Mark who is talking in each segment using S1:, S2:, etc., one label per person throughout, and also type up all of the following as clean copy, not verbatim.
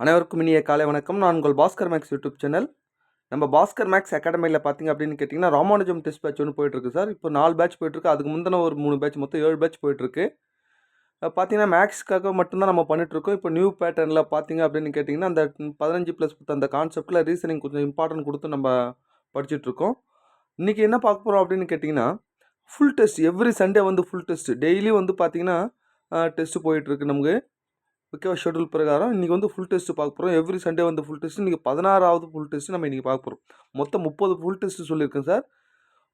S1: அனைவருக்கும் இனிய காலை வணக்கம். நான் உங்கள் பாஸ்கர் மேக்ஸ் யூடியூப் சேனல். நம்ம பாஸ்கர் மேக்ஸ் அகாடமியில் பார்த்தீங்க அப்படின்னு கேட்டிங்கன்னா ராமானுஜம் டெஸ்ட் பேட்ச் ஒன்று போயிட்டுருக்கு சார். இப்போ 4 பேட்ச் போயிட்டுருக்கு. அதுக்கு முந்தின ஒரு 3 பேட்ச், மொத்தம் 7 பேட்ச் போயிட்டுருக்கு. பார்த்தீங்கன்னா மேக்ஸ்க்காக மட்டும்தான் நம்ம பண்ணிட்டுருக்கோம். இப்போ நியூ பேட்டர்னில் பார்த்தீங்க அப்படின்னு கேட்டிங்கன்னா அந்த 15+10 அந்த கான்செப்ட்டில் ரீசனிங் கொஞ்சம் இம்பார்ட்டன்ட் கொடுத்து நம்ம படிச்சுட்ருக்கோம். இன்றைக்கி என்ன பார்க்க போகிறோம் அப்படின்னு கேட்டிங்கன்னா ஃபுல் டெஸ்ட். எவ்ரி சண்டே வந்து ஃபுல் டெஸ்ட். டெய்லி வந்து பார்த்தீங்கன்னா டெஸ்ட்டு போயிட்டுருக்கு நமக்கு. ஓகேவா? ஷெட்யூல் பிரகாரம் இன்றைக்கி வந்து ஃபுல் டெஸ்ட்டு பார்க்க போகிறோம். எவ்ரி சண்டே வந்து ஃபுல் டெஸ்ட்டு. இன்றைக்கி 16வது ஃபுல் டெஸ்ட்டு நம்ம இன்றைக்கி பார்க்க போகிறோம். மொத்தம் 30 ஃபுல் டெஸ்ட்டு சொல்லியிருக்கேன் சார்.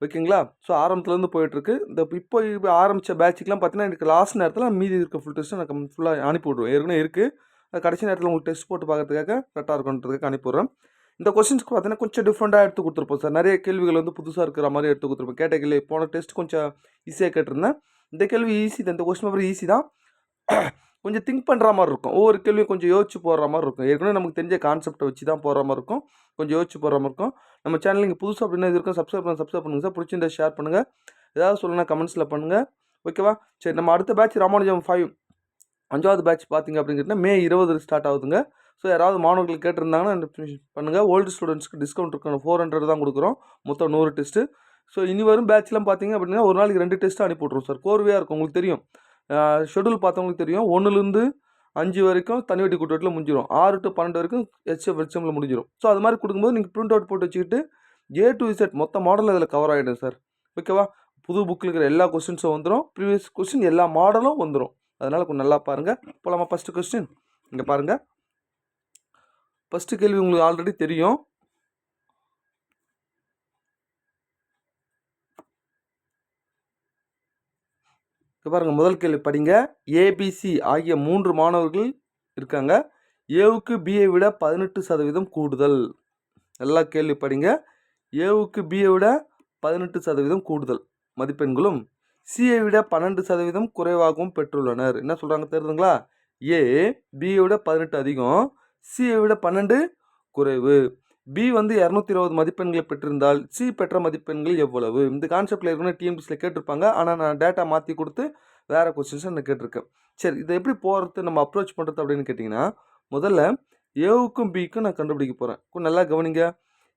S1: ஓகேங்களா? ஸோ ஆரம்பத்துலேருந்து போயிட்டுருக்கு. இப்போ ஆரம்பித்த பேட்சுக்கெலாம் பார்த்தீங்கன்னா எனக்கு லாஸ்ட் நேரத்தில் மீதி இருக்க ஃபுல் டெஸ்ட்டு நான் ஃபுல்லாக அனுப்பி விட்ருவேன். ஏற்கனவே இருக்குது. கடைசி நேரத்தில் உங்களுக்கு டெஸ்ட் போட்டு பார்க்கறதுக்காக கரெக்டாக இருக்குன்றதுக்காக அனுப்பிவிட்றேன். இந்த கொஸ்டின்ஸ்க்கு பார்த்தீங்கன்னா கொஞ்சம் டிஃப்ரெண்ட்டாக எடுத்து கொடுத்துருப்போம் சார். நிறைய கேள்விகள் வந்து புதுசாக இருக்கிற மாதிரி எடுத்து கொடுத்துருப்போம். கேட்ட கேள்வி போன டெஸ்ட் கொஞ்சம் ஈஸியாக கேட்டிருந்தேன். இந்த கேள்வி ஈஸி தான். இந்த கொஸ்டின் பேப்பர் ஈஸி தான். கொஞ்சம் திங்க் பண்ணுற மாதிரி இருக்கும். ஒவ்வொரு கேள்வியும் கொஞ்சம் யோசிச்சு போடுற மாதிரி இருக்கும். ஏற்கனவே நமக்கு தெரிஞ்ச கான்செப்டை வச்சு தான் போடுற மாதிரி இருக்கும். கொஞ்சம் யோசிச்சு போடுற மாதிரி இருக்கும். நம்ம சேனல் இங்கே புதுசாக அப்படின்னா இது இருக்கும். சப்ஸ்கிரைப் பண்ணுங்கள் சார். பிடிச்சிருந்தா ஷேர் பண்ணுங்கள். ஏதாவது சொல்லணும்னா கமெண்ட்ஸில் பண்ணுங்கள். ஓகேவா? சரி, நம்ம அடுத்த பேட்ச் ராமானுஜம் 5 5வது பேட்ச் பார்த்தீங்க அப்படிங்கிறதுனா மே 20 ஸ்டார்ட் ஆகுதுங்க. ஸோ யாராவது மாணவர்கள் கேட்டிருந்தாங்கன்னா பண்ணுங்கள். ஓல்டு ஸ்டூடெண்ட்ஸ்க்கு டிஸ்கவுண்ட் இருக்கும். 400 தான் கொடுக்குறோம். மொத்தம் 100 டெஸ்ட்டு. ஸோ இனி வரும் பேட்ச்லாம் பார்த்தீங்க அப்படின்னா ஒரு நாளைக்கு 2 டெஸ்ட்டு அனுப்பி விட்ருவோம் சார். கோர்வையாக இருக்கும். உங்களுக்கு தெரியும், ஷெட்யூல் பார்த்தவங்களுக்கு தெரியும். 1லேருந்து 5 வரைக்கும் தனி வட்டி கூட்டுவட்டில் முடிஞ்சிடும். 6 to 12 வரைக்கும் HFHMல முடிஞ்சிடும். ஸோ அது மாதிரி கொடுக்கும்போது நீங்கள் பிரிண்ட் அவுட் போட்டு வச்சுக்கிட்டு A to Z மொத்த மாடல் அதில் கவர் ஆகிடும் சார். ஓகேவா? புது புக்கில் இருக்கிற எல்லா கொஸ்டின்ஸும் வந்துடும். ப்ரீவியஸ் கொஸ்டின் எல்லா மாடலும் வந்துடும். அதனால் கொஞ்சம் நல்லா பாருங்கள். இப்போ நம்ம ஃபஸ்ட்டு கொஸ்டின் இங்கே பாருங்கள். ஃபஸ்ட்டு கேள்வி உங்களுக்கு ஆல்ரெடி தெரியும். பாருங்கள், முதல் கேள்வி படிங்க. ஏபிசி ஆகிய 3 மாணவர்கள் இருக்காங்க. ஏவுக்கு பியை விட 18% கூடுதல். நல்லா கேள்வி படிங்க. ஏவுக்கு பியை விட 18% கூடுதல் மதிப்பெண்களும் சியை விட 12% குறைவாகவும் பெற்றுள்ளனர். என்ன சொல்கிறாங்க தெரியுதுங்களா? ஏ பியை விட 18 அதிகம், சியை விட 12 குறைவு. பி வந்து 220 மதிப்பெண்களை பெற்றிருந்தால் சி பெற்ற மதிப்பெண்கள் எவ்வளவு? இந்த கான்செப்டில் ஏற்கனவே டிஎன்பிஎஸ்சியில் கேட்டிருப்பாங்க. ஆனால் நான் டேட்டா மாற்றி கொடுத்து வேறு கொஸ்டின்ஸை நான் கேட்டிருக்கேன். சரி, இதை எப்படி போகிறது, நம்ம அப்ரோச் பண்ணுறது அப்படின்னு கேட்டிங்கன்னா, முதல்ல ஏவுக்கும் பிக்கும் நான் கண்டுபிடிக்க போகிறேன். கொஞ்சம் நல்லா கவனிங்க.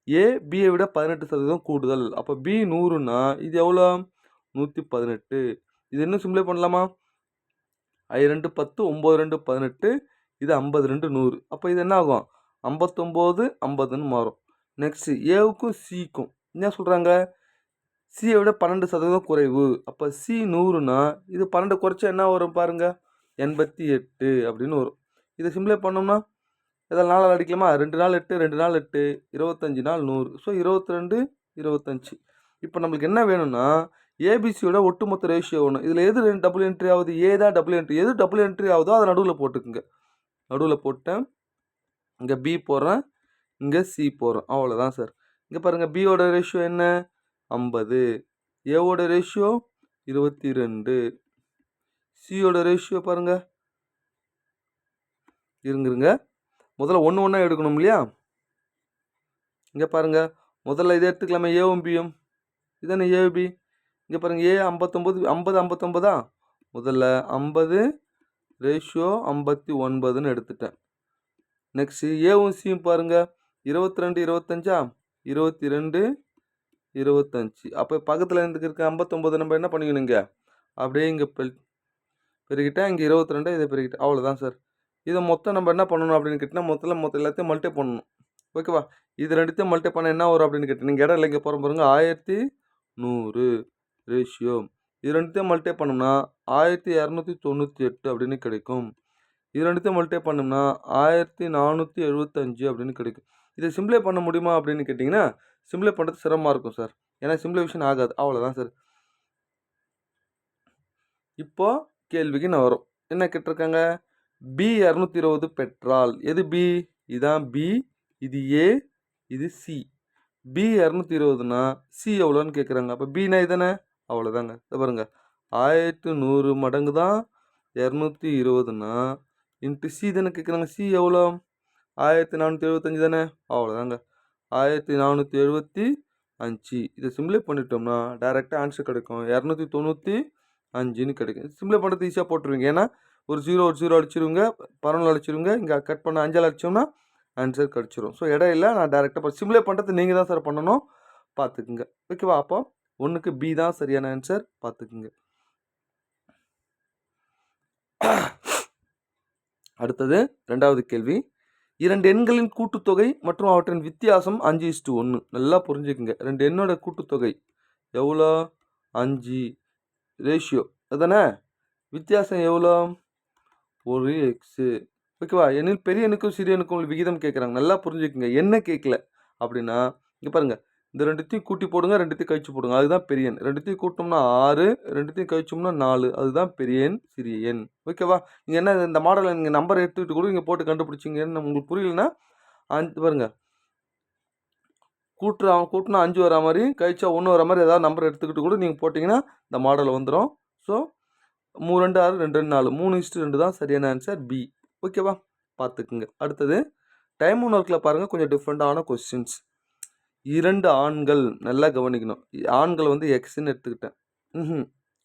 S1: ஏ பியை விட 18% கூடுதல். அப்போ பி 100னா இது எவ்வளோ? 118. இது இன்னும் சிம்பிளை பண்ணலாமா? 2 10 9 2 18. இது 50 2 100. அப்போ இது என்ன ஆகும்? 59 50ன்னு மாறும். நெக்ஸ்ட்டு ஏவுக்கும் சிக்கும் என்ன சொல்கிறாங்க? சியை விட 12% குறைவு. அப்போ சி 100னா இது 12 குறைச்சா என்ன வரும் பாருங்கள்? 88 அப்படின்னு வரும். இதை சிம்பிளை பண்ணோம்னா இதில் 4 அடிக்கலாமா? 2 நாள் 8 2 நாள் 8 25 நாள் 100. ஸோ 22 25. இப்போ நம்மளுக்கு என்ன வேணும்னா ஏபிசியோட ஒட்டுமொத்த ரேஷியோ ஒன்று. இதில் எது டபுள் என்ட்ரி ஆகுது? ஏ தான் டபுள் என்ட்ரி. எது டபுள் என்ட்ரி ஆகுதோ அதை நடுவில் போட்டுக்குங்க. நடுவில் போட்டேன். இங்கே பி போடுறேன், இங்கே சி போடுறேன். அவ்வளோதான் சார். இங்கே பாருங்கள், பியோட ரேஷியோ என்ன? 50. ஏவோட ரேஷியோ 22. சியோட ரேஷியோ பாருங்கள், இருங்க முதல்ல ஒன்று ஒன்றா எடுக்கணும் இல்லையா? இங்கே பாருங்கள், முதல்ல இதை எடுத்துக்கலாமா? ஏவும் பியும் இதானே ஏபி. இங்கே பாருங்கள், ஏ 59 50 59. முதல்ல 50 ரேஷியோ 59ன்னு எடுத்துட்டேன். நெக்ஸ்ட்டு ஏவும் சியும் பாருங்கள், 22 25 22 25. அப்போ பக்கத்தில் இருக்க 59 நம்ம என்ன பண்ணிக்கணுங்க? அப்படியே இங்கே பெருகிட்டேன். இங்கே 22 இதை பெருகிட்டேன். அவ்வளோதான் சார். இதை மொத்தம் நம்ம என்ன பண்ணணும் அப்படின்னு கேட்டிங்கன்னா மொத்தம் எல்லாத்தையும் மல்டிப்ளை பண்ணணும். ஓகேவா? இது ரெண்டுத்தையும் மல்டிப்ளை பண்ண என்ன வரும் அப்படின்னு கேட்டிங்கன்னா, நீங்கள் இடம் இல்லை, இங்கே போகிற பாருங்க 1100 ரேஷியோ. இது ரெண்டுத்தையும் மல்டிப்ளை பண்ணோம்னா 1298 அப்படின்னு கிடைக்கும். இது ரெண்டுத்தையும் மல்டிப்ளை பண்ணோம்னா 1475 அப்படின்னு கிடைக்கும். இதை சிம்பிளை பண்ண முடியுமா அப்படின்னு கேட்டிங்கன்னா சிம்பிளை பண்ணுறது சிரமமாக இருக்கும் சார். ஏன்னா சிம்பிளிஃபிகேஷன் ஆகாது. அவ்வளோதான் சார். இப்போது கேள்விக்கு நான் வரும். என்ன கேட்டிருக்காங்க? பி 220 பெற்றால் எது பி? இதுதான் பி, இது ஏ, இது சி. பி 220னா சி எவ்வளோன்னு கேட்குறாங்க. அப்போ பினா இதானே? அவ்வளோதாங்க. இதை பாருங்க, 1100 மடங்கு தான் 220னா இன்ட்டு சி தானே கேட்குறாங்க. சி எவ்வளோ? 1475 தானே? அவ்வளோதாங்க, 1475. இதை சிம்பிளை பண்ணிட்டோம்னா டைரெக்டாக ஆன்சர் கிடைக்கும். 295ன்னு கிடைக்கும். சிம்பிளை பண்ணுறது ஈஸியாக போட்டுருவீங்க. ஏன்னா ஒரு 0 அடிச்சிருங்க, 11 அடிச்சிருங்க. இங்கே கட் பண்ண 5 அடிச்சோம்னா ஆன்சர் கிடச்சிரும். ஸோ இடம் இல்லை, நான் டேரெக்டாக சிமுலேட் பண்ணுறது நீங்கள் தான் சார் பண்ணணும், பார்த்துக்குங்க. ஓகேவா? அப்போ 1க்கு பி தான் சரியான ஆன்சர், பார்த்துக்குங்க. அடுத்தது 2வது கேள்வி. 2 எண்களின் கூட்டுத்தொகை மற்றும் அவற்றின் வித்தியாசம் 5:1. நல்லா புரிஞ்சுக்குங்க. 2 எண்ணோட கூட்டுத்தொகை எவ்வளோ? 5 ரேஷியோ அதானே? வித்தியாசம் எவ்வளோ? ஒரு எக்ஸு. ஓகேவா? எண்ணில் பெரிய எண்ணுக்கும் சிறிய எண்ணுக்கும் விகிதம் கேட்குறாங்க. நல்லா புரிஞ்சுக்குங்க. என்ன கேட்கல அப்படின்னா இங்கே பாருங்கள், இந்த 2த்தையும் கூட்டி போடுங்க, 2த்தையும் கழிச்சு போடுங்க, அதுதான் பெரிய எண். 2த்தையும் கூட்டோம்னா 6, 2த்தையும் கழிச்சோம்னா 4, அதுதான் பெரிய எண் சிறிய எண். ஓகேவா? நீங்கள் என்ன இந்த மாடலில் நீங்கள் நம்பர் எடுத்துக்கிட்டு கூட நீங்கள் போட்டு கண்டுபிடிச்சிங்கன்னு உங்களுக்கு புரியலன்னா பாருங்கள், கூட்டினா 5 வரா மாதிரி, கழிச்சா 1 வர மாதிரி ஏதாவது நம்பர் எடுத்துக்கிட்டு கூட நீங்கள் போட்டிங்கன்னா இந்த மாடல் வந்துடும். ஸோ 3 2 6 2 2 4 3:2 தான் சரியான ஆன்சர் பி. ஓகேவா? பார்த்துக்குங்க. அடுத்தது டைம் ஒன் ஒர்க்கில் பாருங்கள், கொஞ்சம் டிஃப்ரெண்ட்டான கொஸ்டின்ஸ். 2 ஆண்கள், நல்லா கவனிக்கணும். ஆண்கள் வந்து எக்ஸ்ன்னு எடுத்துக்கிட்டேன்.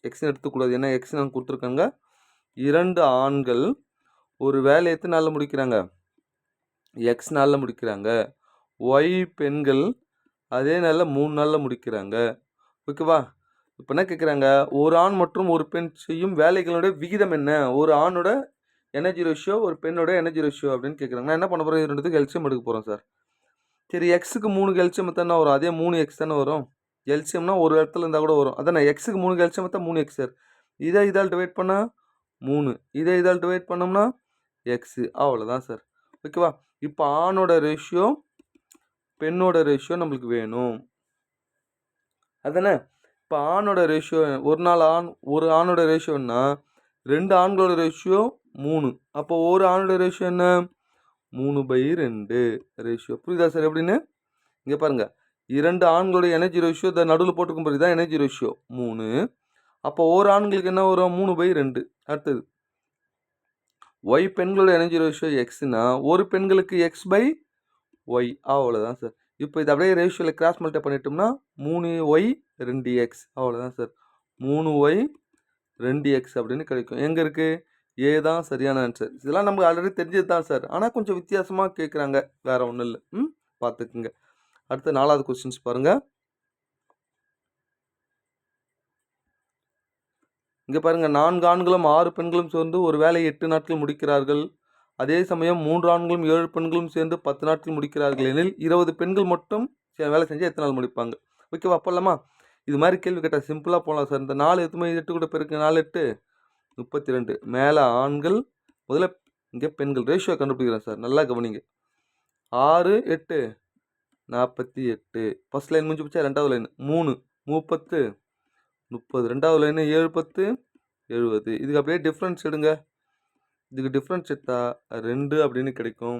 S1: எக்ஸ்ன்னு எடுத்துக்கூடாது, ஏன்னா எக்ஸ் நான் கொடுத்துருக்காங்க. 2 ஆண்கள் ஒரு வேலையை எத்தனை நாளில் முடிக்கிறாங்க? எக்ஸ் நாளில் முடிக்கிறாங்க. ஒய் பெண்கள் அதே நாளில் 3 நாளில் முடிக்கிறாங்க. ஓகேவா? இப்போ என்ன கேட்குறாங்க? ஒரு ஆண் மற்றும் ஒரு பெண் செய்யும் வேலைகளோட விகிதம் என்ன? ஒரு ஆணோட எனர்ஜி ரேஷியோ, ஒரு பெண்ணோட எனர்ஜி ரேஷியோ அப்படின்னு கேட்குறாங்க. நான் என்ன பண்ண போகிறேன்? 2த்துக்கு எல்சிஎம் எடுக்க போகிறோம் சார். சரி, எக்ஸுக்கு 3 எல்சிஎம் தானே வரும், அதே 3 எக்ஸ் தானே வரும். எல்சிஎம்னா ஒரு இடத்துல இருந்தால் கூட வரும். அதான் எக்ஸுக்கு 3 எல்சிஎம் தான் 3 எக்ஸ் சார். இதால் டிவைட் பண்ணால் 3, இதால் டிவைட் பண்ணோம்னா எக்ஸு, அவ்வளோதான் சார். ஓகேவா? இப்போ ஆணோட ரேஷியோ பெண்ணோட ரேஷியோ நம்மளுக்கு வேணும், அதானே? இப்போ ஆணோட ரேஷியோ ஒரு ஆணோட ரேஷியோன்னா 2 ஆண்களோட ரேஷியோ 3. அப்போ ஒரு ஆணோட ரேஷியோ என்ன? 3/2 ரேஷியோ. புரியுதா சார் எப்படின்னு? இங்கே பாருங்கள், 2 ஆண்களோட எனர்ஜி ரேஷியோ இந்த நடுவில் போட்டுக்கும் போது தான் எனர்ஜி ரேஷியோ 3. அப்போ ஒரு ஆண்களுக்கு என்ன வரும்? 3/2. அடுத்தது ஒய் பெண்களோட எனர்ஜி ரேஷியோ எக்ஸ்னா ஒரு பெண்களுக்கு x/y, அவ்வளோதான் சார். இப்போ இது அப்படியே ரேஷியோவில் கிராஸ் மல்டிப்ளை பண்ணிட்டோம்னா 3y 2x, அவ்வளோதான் சார். 3y 2x அப்படின்னு கிடைக்கும். எங்கே இருக்குது? ஏ தான் சரியான ஆன்சர். இதெல்லாம் நமக்கு ஆல்ரெடி தெரிஞ்சது தான் சார், ஆனால் கொஞ்சம் வித்தியாசமாக கேட்குறாங்க, வேறு ஒன்றும் இல்லை. பார்த்துக்குங்க. அடுத்த 4வது கொஸ்டின்ஸ் பாருங்கள். இங்கே பாருங்கள், 4 ஆண்களும் 6 பெண்களும் சேர்ந்து ஒரு வேலையை 8 நாட்கள் முடிக்கிறார்கள். அதே சமயம் 3 ஆண்களும் 7 பெண்களும் சேர்ந்து 10 நாட்கள் முடிக்கிறார்கள் எனில் 20 பெண்கள் மட்டும் வேலை செஞ்சால் எத்தனை நாள் முடிப்பாங்க? ஓகேவா? அப்போல்லாமா இது மாதிரி கேள்வி கேட்டால் சிம்பிளாக போகலாம் சார். இந்த 4 எத்தனை 8 கூட பெருக்கு 4 8 32. மேலே ஆண்கள், முதல்ல இங்கே பெண்கள் ரேஷியோ கண்டுபிடிக்கிறேன் சார், நல்லா கவனிங்க. 6 8 48. ஃபர்ஸ்ட் லைன் முடிஞ்சு போச்சா? 2வது லைன் 3 30 30. 2வது லைன் 7 10 70. இதுக்கு அப்படியே டிஃப்ரென்ஸ் எடுங்க. இதுக்கு டிஃப்ரென்ஸ் எடுத்தா 2 அப்படின்னு கிடைக்கும்.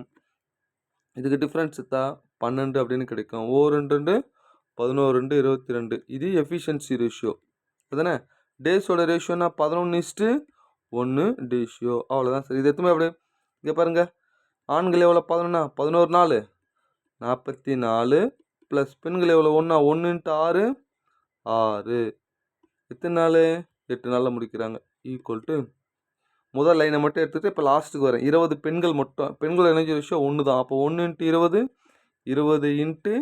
S1: இதுக்கு டிஃப்ரென்ஸ் எடுத்தா 12 அப்படின்னு கிடைக்கும். 2 2 11 2 22. இது எஃபிஷியன்சி ரேஷியோ, அதுதானே? டேஸோட ரேஷியோனா 11:1 ரேஷியோ, அவ்வளோதான் சார். இது எத்தனை அப்படி இங்கே பாருங்கள், ஆண்கள் எவ்வளோ? 11 நாள் 44 ப்ளஸ் பெண்கள் எவ்வளோ? 1 × 6 6. எத்தனை நாள்? 8 நாளில் முடிக்கிறாங்க. ஈக்குவல் முதல் லைனை மட்டும் எடுத்துகிட்டு இப்போ லாஸ்ட்டுக்கு வரேன். 20 பெண்கள் மட்டும், பெண்களோட எனர்ஜி ரேஷியோ 1 தான். அப்போ 1 × 20 20 ×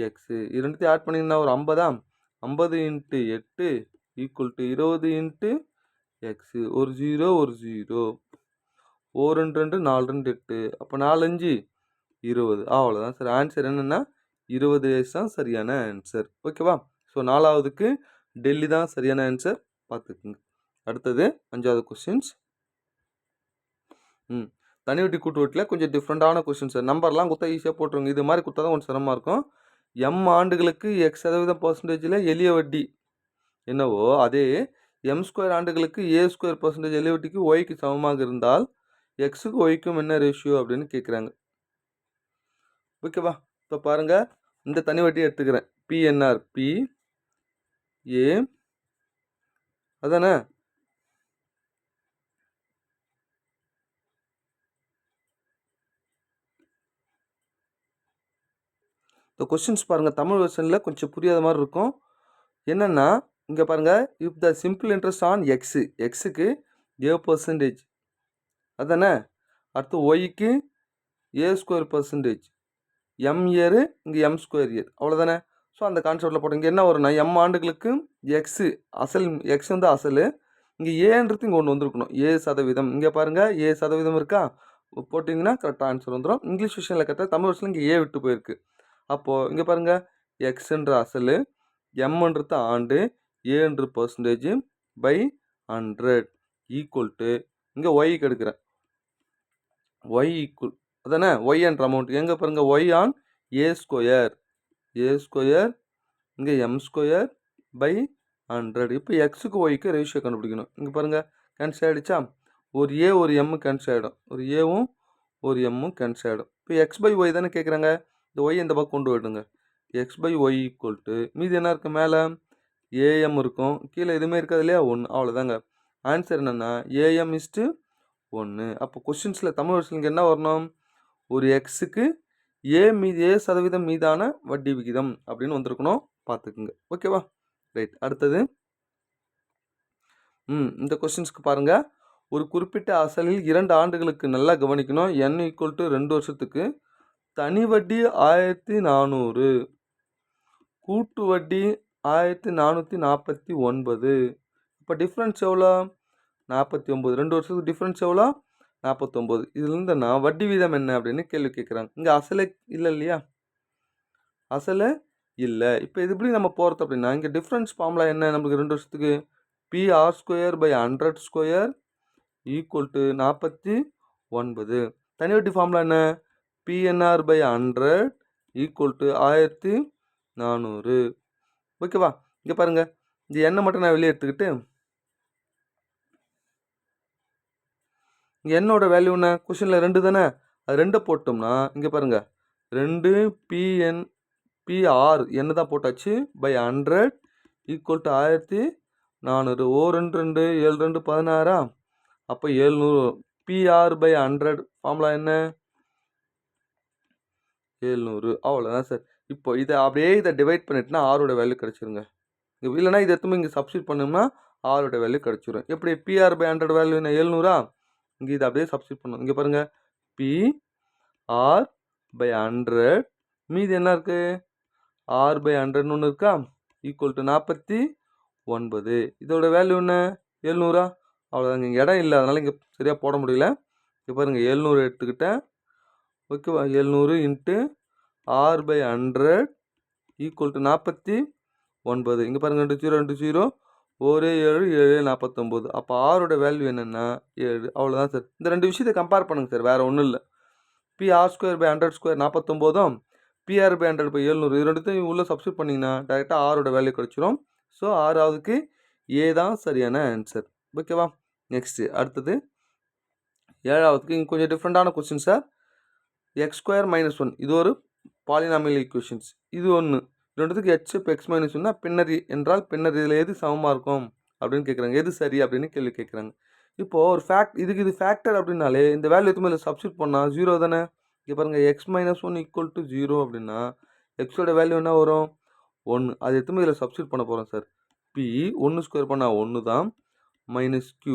S1: எக்ஸு. ரெண்டுத்தையும் ஆட் பண்ணிங்கன்னா ஒரு 50. 50 × 8 ஈக்குவல் டு 20 × எக்ஸு. ஒரு 0 ஒரு 0. 2 2 4 2 8. அப்போ 4 5 20, அவ்வளோதான் சார். ஆன்சர் என்னென்னா 20 தான் சரியான ஆன்சர். ஓகேவா? ஸோ 4வதுக்கு டெல்லி தான் சரியான ஆன்சர், பார்த்துக்குங்க. அடுத்தது 5வது கொஸ்டின்ஸ். தனி வட்டி கூட்டு வட்டியில் கொஞ்சம் டிஃப்ரெண்ட்டான கொஸ்டின் சார். நம்பர்லாம் கொடுத்தா ஈஸியாக போட்டுருங்க, இது மாதிரி கொடுத்தா தான் கொஞ்சம் சிரமமாக இருக்கும். ஆண்டுகளுக்கு x% எளிய வட்டி என்னவோ அதே m² ஆண்டுகளுக்கு a² எளிய வட்டிக்கு ஒய்க்கு சமமாக இருந்தால் எக்ஸுக்கு ஒய்க்கும் என்ன ரேஷியோ அப்படின்னு கேட்குறாங்க. ஓகேவா? இப்போ பாருங்கள், இந்த தனி வட்டியை எடுத்துக்கிறேன். PNR P A, அதானே? இந்த கொஸ்டின்ஸ் பாருங்கள், தமிழ் வெர்ஷனில் கொஞ்சம் புரியாத மாதிரி இருக்கும். என்னென்னா இங்கே பாருங்கள், if the simple interest on எக்ஸுக்கு A%, அதானே. அடுத்து ஒய்க்கு ஏ ஸ்கொயர் பர்சன்டேஜ் எம் இயரு, இங்கே எம் ஸ்கொயர் இயர், அவ்வளோதானே. ஸோ அந்த கான்செப்டில் போட்டு இங்கே என்ன வரும்னா எம் ஆண்டுகளுக்கு எக்ஸு அசல், எக்ஸ் வந்து அசல், இங்கே ஏன்றது இங்கே ஒன்று வந்திருக்கணும், ஏ சதவீதம். இங்கே பாருங்கள் ஏ சதவீதம் இருக்கா, போட்டிங்கன்னா கரெக்டாக ஆன்சர் வந்துடும். இங்கிலீஷ் விஷயத்தில் கரெக்டாக, தமிழ் வருஷத்தில் இங்கே ஏ விட்டு போயிருக்கு. அப்போது இங்கே பாருங்கள் எக்ஸுன்ற அசல், எம்ன்றது ஆண்டு, ஏன்ற பர்சன்டேஜ் பை 100 ஈக்குவல் டு இங்கே ஒய்க்கு எடுக்கிறேன், ஒய் ஈக்குவல் அதானே ஒய் என்ற அமௌண்ட் எங்கே பாருங்கள் ஒய் ஆன் ஏ ஸ்கொயர், ஏ ஸ்கொயர் இங்கே எம் ஸ்கொயர் பை 100. இப்போ எக்ஸுக்கு ஒய்க்கு ரேஷியோ கண்டுபிடிக்கணும். இங்கே பாருங்கள் கேன்சல் ஆகிடுச்சா, ஒரு ஏ ஒரு எம்மு கேன்சல் ஆகிடும், ஒரு ஏவும் ஒரு எம்மும் கேன்சல் ஆகிடும். இப்போ எக்ஸ் பை ஒய் தானே கேட்குறாங்க, இந்த ஒய் இந்த பக்கம் கொண்டு போயிடுங்க, x by y equal to மீதி என்ன இருக்குது, மேலே ஏஎம் இருக்கும், கீழே எதுவுமே இருக்காது இல்லையா, 1, அவ்வளோதாங்க. ஆன்சர் என்னென்னா ஏஎம் இஸ்ட்டு 1. அப்போ கொஸ்டின்ஸில் தமிழ் வருஷத்தில் இங்கே என்ன வரணும், ஒரு எக்ஸுக்கு ஏ சதவீதம் மீதான வட்டி விகிதம் அப்படின்னு வந்திருக்கணும், பார்த்துக்குங்க. ஓகேவா, ரைட். அடுத்தது இந்த கொஸ்டின்ஸ்க்கு பாருங்கள். ஒரு குறிப்பிட்ட அசலில் 2 ஆண்டுகளுக்கு நல்லா கவனிக்கணும், n ஈக்குவல் டு 2 வருஷத்துக்கு தனி வட்டி 1400, கூட்டு வட்டி 1449. இப்போ டிஃப்ரென்ஸ் எவ்வளோ, 49. 2 வருஷத்துக்கு டிஃப்ரென்ஸ் எவ்வளோ, 49. இதுலேருந்து நான் வட்டி வீதம் என்ன அப்படின்னு கேள்வி கேட்குறாங்க. இங்கே அசலே இல்லை இல்லையா, அசலே இல்லை. இப்போ இது எப்படி நம்ம போகிறது அப்படின்னா, இங்கே டிஃப்ரென்ஸ் ஃபார்முலா என்ன நம்மளுக்கு 2 வருஷத்துக்கு, PR square by 100 square equal to 49. தனி வட்டி ஃபார்முலா என்ன, PNR பை 100 ஈக்குவல் டு 1400. ஓகேவா, இங்கே பாருங்கள் இந்த எண்ணை மட்டும் நான் வெளியே எடுத்துக்கிட்டு இங்கே என்னோட வேல்யூ என்ன, கொஷனில் 2 தானே, அது 2 போட்டோம்னா இங்கே பாருங்கள் 2 PR என்ன தான் போட்டாச்சு பை 100 ஈக்குவல் டு 1400. ஓ 2 2 7 2 16. அப்போ 700. PR பை 100 ஃபார்முலா என்ன, 700, அவ்வளோதான் சார். இப்போ இதை அப்படியே இதை டிவைட் பண்ணிட்டுனா ஆரோட வேல்யூ கிடச்சிருங்க. இல்லைனா இதை எத்தனை இங்கே சப்ஸ்டியூட் பண்ணோம்னா ஆரோட வேல்யூ கிடச்சிரும். எப்படி PR பை 100 வேல்யூ என்ன 700. இங்கே இதை அப்படியே சப்ஸ்டியூட் பண்ணணும். இங்கே பாருங்கள் PR பை 100 மீதி என்ன இருக்குது, R பை 100 ஒன்று இருக்கா, ஈக்குவல் டு 49. இதோட வேல்யூ என்ன 700. அவ்வளோதாங்க. இங்கே இடம் இல்லை அதனால் இங்கே சரியாக போட முடியல. இங்கே பாருங்கள் 700 எடுத்துக்கிட்டேன். ஓகேவா, 700 into R by 100 equal to 49. இங்கே பாருங்கள் 2 0 2 0 1 7 7 49. அப்போ ஆரோட வேல்யூ என்னென்னா 7. அவ்வளோதான் சார். இந்த 2 விஷயத்தை கம்பேர் பண்ணுங்கள் சார், வேறு ஒன்றும் இல்லை. PR square by 100 square 49, PR by 100 by 700, இது ரெண்டுத்தையும் உள்ளே சப்ஸ்டியூட் பண்ணிங்கன்னா டேரெக்டாக ஆரோட வேல்யூ கிடச்சிரும். ஸோ ஆறாவதுக்கு ஏ தான் சரியான ஆன்சர். ஓகேவா, நெக்ஸ்ட்டு அடுத்தது 7ஆவதுக்கு இங்கே கொஞ்சம் டிஃப்ரெண்ட்டான question sir. X square minus 1 இது ஒரு பாலினாமியல் ஈக்குவேஷன்ஸ், இது ஒன்று. ரெண்டுத்துக்கு ஹெச் எக்ஸ் மைனஸ் 1 பின்னர் என்றால் பின்னர் இதில் எது சமமாக இருக்கும் அப்படின்னு கேட்குறாங்க, எது சரி அப்படின்னு கேள்வி கேட்குறாங்க. இப்போது ஒரு இது ஃபேக்டர் அப்படின்னாலே இந்த வேல்யூ எதுவுமே இல்லை சப்ஸ்டியூட் பண்ணால் 0 தானே. இங்கே பாருங்கள் எக்ஸ் மைனஸ் 1 ஈக்குவல் டு 0 அப்படின்னா எக்ஸோட வேல்யூ என்ன வரும் 1. அது எதுவுமே இதில் சப்ஸ்டியூட் பண்ண போகிறோம் சார். P 1 ஸ்கொயர் பண்ணால் 1 தான், மைனஸ் Q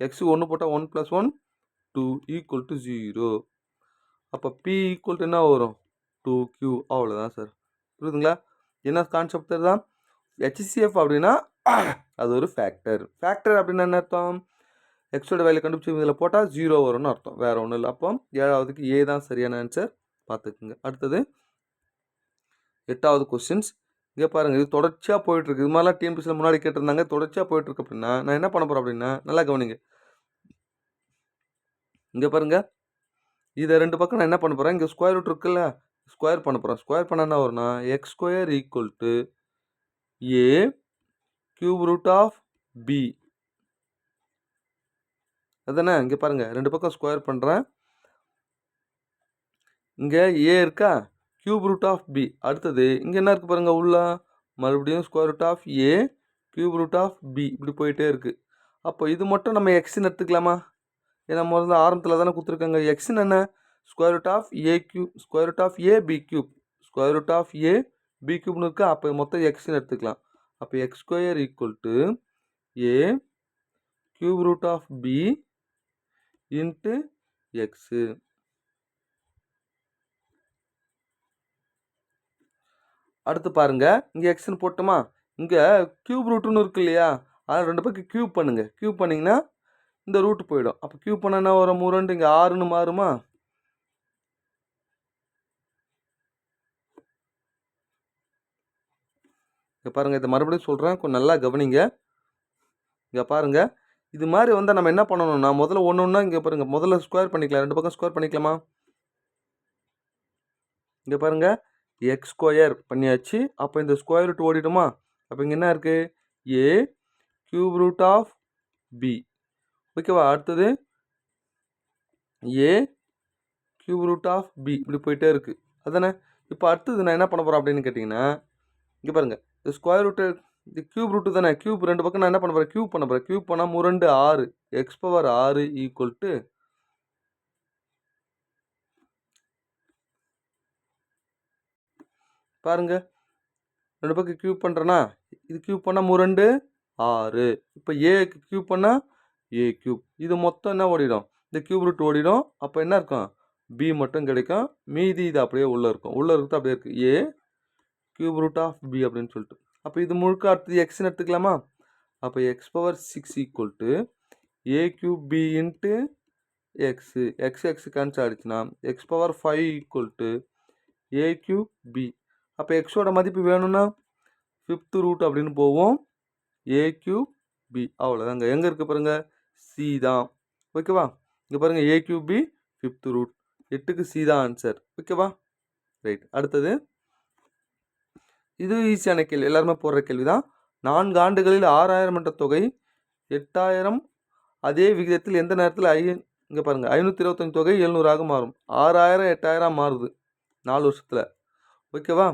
S1: எக்ஸுக்கு 1 போட்டால் 1 + 1 2 ஈக்குவல் டு 0. அப்போ P ஈக்குவல் டு என்ன வரும் 2Q. அவ்வளோதான் சார். புரியுதுங்களா, என்ன கான்செப்ட் தான். HCF அப்படின்னா அது ஒரு ஃபேக்டர். ஃபேக்டர் அப்படின்னா என்ன அர்த்தம், எக்ஸோட வேல்யூ கண்டுபிடிச்சி இதில் போட்டால் 0 வரும்னு அர்த்தம், வேறு ஒன்றும் இல்லை. அப்போ 7ஆவதுக்கு ஏ தான் சரியான ஆன்சர், பார்த்துக்குங்க. அடுத்தது 8ஆவது கொஸ்டின்ஸ். இங்கே பாருங்கள் இது தொடர்ச்சியாக போயிட்டுருக்கு. இது மாதிரிலாம் டிஎன்பிசியில் முன்னாடி கேட்டிருந்தாங்க, தொடர்ச்சியாக போயிட்டுருக்கு. அப்படின்னா நான் என்ன பண்ண போகிறேன் அப்படின்னா நல்லா கவனிங்க. இங்கே பாருங்கள் இதை 2 பக்கம் நான் என்ன பண்ண போகிறேன், இங்கே ஸ்கொயர் ரூட் இருக்குல்ல, ஸ்கொயர் பண்ண போகிறேன். ஸ்கொயர் பண்ண என்ன வரும்னா x square equal to A cube root of b அதுதானே. இங்கே பாருங்கள் 2 பக்கம் ஸ்கொயர் பண்ணுறேன். இங்கே ஏ இருக்கா, கியூப் ரூட் ஆஃப் பி. அடுத்தது இங்கே என்ன இருக்குது பாருங்கள், உள்ள மறுபடியும் square root of A cube root of b, இப்படி போயிட்டே இருக்குது. அப்போ இது மட்டும் நம்ம எக்ஸ்ன்னு எடுத்துக்கலாமா, ஏன்னா முதல்ல ஆரம்பத்தில் தானே கொடுத்துருக்காங்க. எக்ஸ்ன்னு என்ன, square root of A cube, square root of A B cube, square root of A B கியூப்னு இருக்கா. அப்போ மொத்தம் எக்ஸ்ன்னு எடுத்துக்கலாம். அப்போ X square equal to A cube root of B into X. அடுத்து பாருங்க, இங்கே எக்ஸ்ன்னு போட்டோமா, இங்கே கியூப் ரூட்டுன்னு இருக்கு இல்லையா, அதை 2 பக்கம் கியூப் பண்ணுங்க. கியூப் பண்ணிங்கன்னா இந்த ரூட்டு போயிடும். அப்போ கியூப் பண்ண என்ன வரும், 3 இங்கே 6ன்னு மாறுமா. இங்கே பாருங்கள், இதை மறுபடியும் சொல்கிறேன், கொஞ்சம் நல்லா கவனிங்க. இங்கே பாருங்கள், இது மாதிரி வந்தால் நம்ம என்ன பண்ணணும்னா, முதல்ல ஒன்று ஒன்றா இங்கே பாருங்கள், முதல்ல ஸ்கொயர் பண்ணிக்கலாம். 2 பக்கம் ஸ்கொயர் பண்ணிக்கலாமா. இங்கே பாருங்கள், எக்ஸ் ஸ்கொயர் பண்ணியாச்சு. அப்போ இந்த ஸ்கொயர் ரூட் ஓடிடுமா. அப்போ இங்கே என்ன இருக்குது, A cube root of B. ஓகேவா. அடுத்தது ஏ கியூப் ரூட் ஆஃப் பி, இப்படி போயிட்டே இருக்குது அதானே. இப்போ அடுத்தது நான் என்ன பண்ண போகிறேன் அப்படின்னு கேட்டிங்கன்னா, இங்கே பாருங்கள், இந்த ஸ்கொயர் ரூட்டு இது கியூப் ரூட்டு தானே. கியூப் 2 பக்கம் நான் என்ன பண்ண போகிறேன், கியூப் பண்ண போகிறேன். கியூப் பண்ணால் 3 6, எக்ஸ் பவர் 6 ஈக்குவல் டு பாருங்க, 2 பக்கம் கியூப் பண்ணுறேன்னா, இது கியூப் பண்ணால் 3 6. இப்போ ஏக்கு கியூப் பண்ணால் ஏ கியூப். இது மொத்தம் என்ன ஓடிடும், இந்த கியூப் ரூட் ஓடிடும். அப்போ என்ன இருக்கும், பி மட்டும் கிடைக்கும். மீதி இது அப்படியே உள்ளே இருக்கும். உள்ளே இருக்கிறது அப்படியே இருக்குது, A cube root of B அப்படின்னு சொல்லிட்டு. அப்போ இது முழுக்க அடுத்தது எக்ஸ்ன்னு எடுத்துக்கலாமா. அப்போ X power 6 equal to A cube B into X. X cancel ஆகிடுச்சுன்னா X power 5 equal to A cube B. அப்போ எக்ஸோட மதிப்பு வேணும்னா 5th ரூட் அப்படின்னு போவோம், ஏ கியூப் பி. அவ்வளோதாங்க. எங்கே இருக்குது பாருங்கள், சி தான். ஓகேவா. இங்கே பாருங்கள், A cube B 5th root. 8க்கு சி தான் ஆன்சர். ஓகேவா. ரைட். அடுத்தது இது ஈஸியான கேள்வி, எல்லாருமே போடுற கேள்வி தான். 4 ஆண்டுகளில் 6000 என்ற தொகை 8000 அதே விகிதத்தில் எந்த நேரத்தில் இங்கே பாருங்கள் 525 தொகை 700ஆக மாறும். 6000 8000 மாறுது 4 வருஷத்தில். ஓகேவா.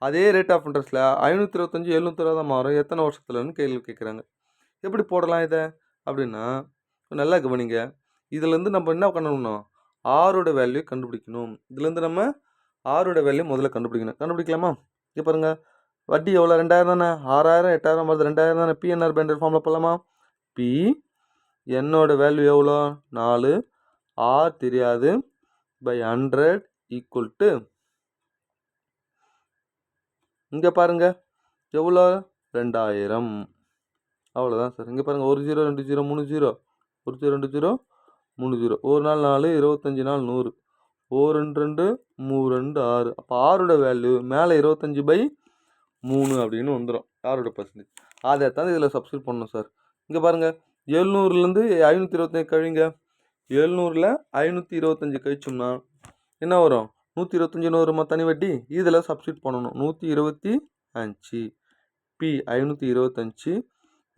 S1: அதே ரேட் ஆஃப் இன்ட்ரெஸ்ட்டில் 525 720 தான் மாறும், எத்தனை வருஷத்துலன்னு கேள்வி கேட்குறாங்க. எப்படி போடலாம் இதை அப்படின்னா, நல்லா கவனிங்க. இதுலேருந்து நம்ம என்ன பண்ணணும், ஆரோட வேல்யூ கண்டுபிடிக்கணும். இதுலேருந்து நம்ம ஆரோட வேல்யூ முதல்ல கண்டுபிடிக்கணும். கண்டுபிடிக்கலாமா. இங்கே பாருங்கள், வட்டி எவ்வளோ, 2000 தானே. 6000 8000 வருது, 2000 தானே. பிஎன்ஆர் பேண்டர் ஃபார்மில் போடலாமா. பி என்னோட வேல்யூ எவ்வளோ, 4, ஆர் தெரியாது, பை 100 ஈக்குவல் டு இங்கே பாருங்கள் எவ்வளோ, 2000. அவ்வளோதான் சார். இங்கே பாருங்கள், 1 0 2 0 3 0, 1 0 2 0 3 0, 1 நாள் 4, 25 நாள் 100, 1 2 2 3 2 6. அப்போ ஆரோட வேல்யூ மேலே 25/3 அப்படின்னு வந்துடும், ஆரோட பர்சன்டேஜ். அதை தான் இதில் சப்ஸ்டியூட் பண்ணணும் சார். இங்கே பாருங்கள், 700லேருந்து 525 கழிங்க. 700ல் 525 கழிச்சோம்னா என்ன வரும், 125 வருமா தனி வட்டி. இதில் சப்ஸ்டியூட் பண்ணணும். 125 பி 525.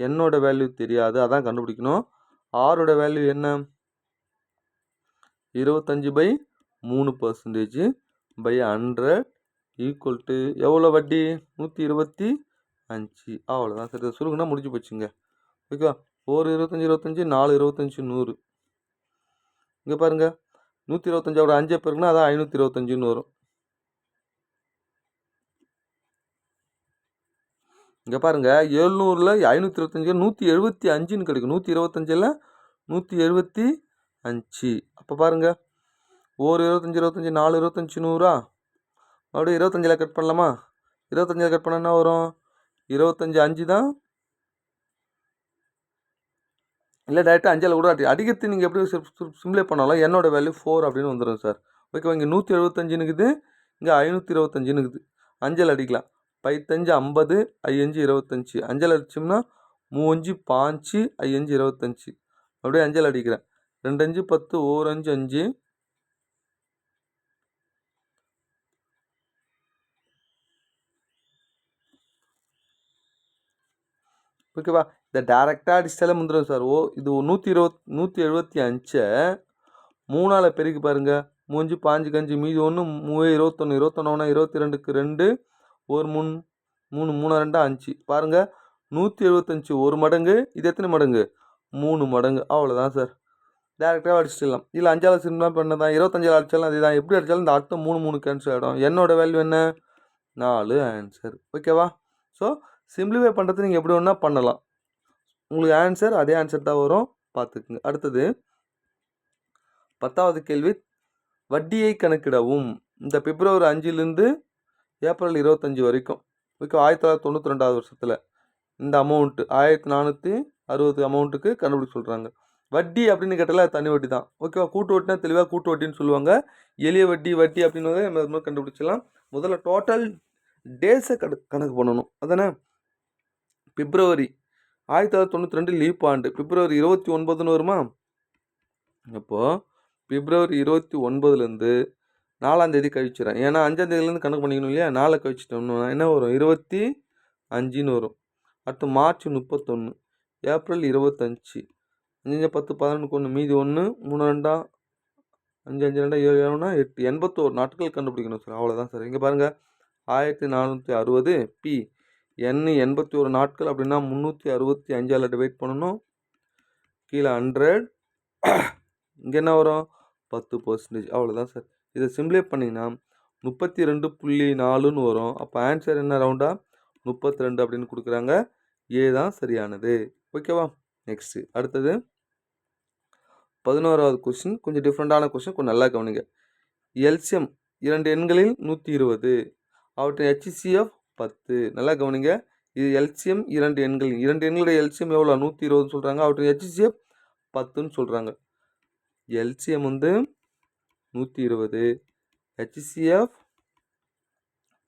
S1: என்னோட வேல்யூ தெரியாது, அதான் கண்டுபிடிக்கணும். ஆரோட வேல்யூ என்ன, 25/3% பை 100 ஈக்குவல் டு எவ்வளோ வட்டி, 125. அவ்வளோதான் சார். சுருக்குனா முடிஞ்சு போச்சுங்க. ஓகேவா. 1 25 25 4 25 100. இங்கே பாருங்கள், 125 5 பேருக்குன்னா அதான் 525ன்னு வரும். இங்கே பாருங்கள், 700ல் 525 175ன்னு கிடைக்கும். 125ல் 175. அப்போ பாருங்கள், 1 25 25 4 25 100. அப்படியே 25ல் கட் பண்ணலாமா. 25ல் கட் பண்ண என்ன வரும், 25 5 தான். இல்லை டேரெக்டாக 5ல் கூட அடிக்கிறது நீங்கள் எப்படி சிம்ப்ளை பண்ணாலும் என்னோட வேல்யூ 4 அப்படின்னு வந்துடும் சார். ஓகேவா. இங்கே 175 இருக்குது, இங்கே 525 இருக்குது. 5ல் அடிக்கலாம். 5 5 50, 5 25. 5ல் அடிச்சோம்னா 3 5 5 25. அப்படியே 5ல் அடிக்கிறேன். 2 5 10, 1 5 5. ஓகேவா. இதை டேரெக்டாக அடிச்சாலே முந்துடும் சார். இது 175 3ஆல் பெருக்கி பாருங்கள். 3 5 5 மீதி 1 3 21 21 22க்கு 2 1 3 3 3 2 5. பாருங்கள், 175 1 மடங்கு, இது எத்தனை மடங்கு, 3 மடங்கு. அவ்வளோதான் சார். டேரெக்டாக அடிச்சிடலாம். இல்லை 5ஆல் சிம்பிளாக பண்ணதான், 25ஆல் அடித்தாலும் அதே தான். எப்படி அடித்தாலும் இந்த அடுத்த 3 3 கேன்சல் ஆகிடும். என்னோட வேல்யூ என்ன, 4 ஆன்சர். ஓகேவா. ஸோ சிம்பிளிஃபை பண்ணுறது நீங்கள் எப்படி வேணால் பண்ணலாம். உங்களுக்கு ஆன்சர் அதே ஆன்சர் தான் வரும், பார்த்துக்குங்க. அடுத்தது 10வது கேள்வி வட்டியை கணக்கிடவும். இந்த பிப்ரவரி 5லிருந்து ஏப்ரல் 25 வரைக்கும் ஓகே 1992 வருஷத்தில் இந்த அமௌண்ட்டு 1460 அமௌண்ட்டுக்கு கண்டுபிடிக்க சொல்கிறாங்க. வட்டி அப்படின்னு கேட்டால தனி வட்டி தான் ஓகேவா. கூட்டு வட்டினா தெளிவாக கூட்டு வட்டின்னு சொல்லுவாங்க. எளிய வட்டி வட்டி அப்படின்றத நம்ம கண்டுபிடிச்சிடலாம். முதல்ல டோட்டல் டேஸை கணக்கு பண்ணணும். அதானே பிப்ரவரி 1992 லீப் ஆண்டு பிப்ரவரி 29ன்னு வருமா. அப்போது பிப்ரவரி 29லேருந்து 4ஆம் தேதி கழிச்சிடறேன். ஏன்னா 5ஆம் தேதியிலேருந்து கணக்கு பண்ணிக்கணும் இல்லையா. 4 கழிச்சிட்டோம்னா என்ன வரும் 25ன்னு வரும். அடுத்து மார்ச் 31, ஏப்ரல் 25, 5 10 11 1 மீதி 1 3 2 5 5 2 7 7 8 81 நாட்கள் கண்டுபிடிக்கணும் சார். அவ்வளோதான் சார். இங்கே பாருங்கள் 1460 பி என் 81 நாட்கள் அப்படின்னா 365ஆல் டிவைட் பண்ணணும். கீழே 100 இங்கே என்ன வரும் 10%. அவ்வளோதான் சார். இதை சிம்பிளை பண்ணிங்கன்னா 32.4ன்னு வரும். அப்போ ஆன்சர் என்ன ரவுண்டாக 32 அப்படின்னு கொடுக்குறாங்க. ஏ தான் சரியானது. ஓகேவா. நெக்ஸ்ட்டு அடுத்தது 11வது கொஸ்டின் கொஞ்சம் டிஃப்ரெண்ட்டான கொஸ்டின், கொஞ்சம் நல்லா கவனிங்க. எல்சிஎம் 2 எண்களில் 120, அவற்றின் HCF 10. நல்லா கவனிங்க. இது எல்சிஎம் 2 எண்கள், 2 எண்களுடைய எல்சிஎம் எவ்வளோ 120 சொல்கிறாங்க. அவற்றின் HCF 10ன்னு சொல்கிறாங்க. எல்சிஎம் வந்து 120, HCF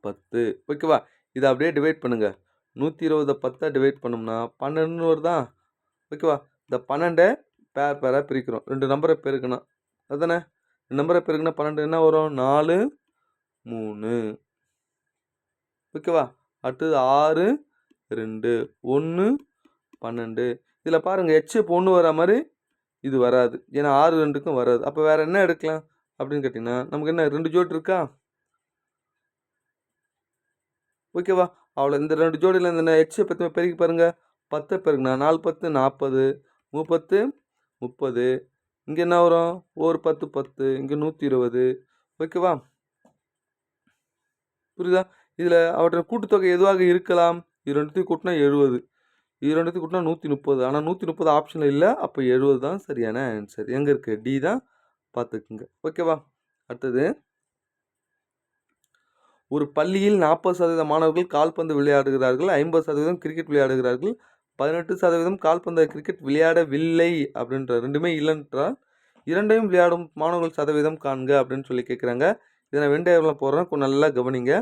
S1: 10. ஓகேவா. இதை அப்படியே டிவைட் பண்ணுங்கள். 120 10 டிவைட் பண்ணோம்னா 12ன்னு வருதா. ஓகேவா. இந்த 12 பேராக பிரிக்கிறோம். 2 நம்பரை பெருக்கணும் அதுதானே. 2 நம்பரை பெருக்குனா 12 என்ன வரும் 4 3. ஓகேவா. அடுத்தது 6 2 1 12. இதில் பாருங்கள் HCF 1 வர மாதிரி இது வராது. ஏன்னா 6 2க்கும் வராது. அப்போ வேறு என்ன எடுக்கலாம் அப்படின்னு கேட்டிங்கன்னா நமக்கு என்ன 2 ஜோடி இருக்கா. ஓகேவா. அவ்வளோ இந்த 2 ஜோடியில் இந்த HCF பற்றி பெருக்கி பாருங்கள். 10 பெருக்குனா 4 10 40, 30 30. இங்கே என்ன வரும் ஒரு 10 10, இங்கே 120. ஓகேவா. புரியுதா. இதில் அவற்றை கூட்டுத்தொகை எதுவாக இருக்கலாம். இது ரெண்டுத்தையும் கூட்டினா 70, இது ரெண்டுத்தையும் கூட்டினா 130. ஆனால் 130 ஆப்ஷனில் இல்லை. அப்போ 70 தான் சரியான ஆன்சர். எங்கே இருக்குது டி தான் பார்த்துக்குங்க. ஓகேவா. அடுத்தது ஒரு பள்ளியில் 40% மாணவர்கள் கால்பந்து விளையாடுகிறார்கள், 50% கிரிக்கெட் விளையாடுகிறார்கள், 18% கால்பந்து கிரிக்கெட் விளையாடவில்லை அப்படின்ற ரெண்டுமே இல்லைன்றால் இரண்டையும் விளையாடும் மாணவர்கள் சதவீதம் காண்க அப்படின்னு சொல்லி கேட்குறாங்க. இதை நான் வெண்டையில் போடுறேன், கொஞ்சம் நல்லா கவனிங்க.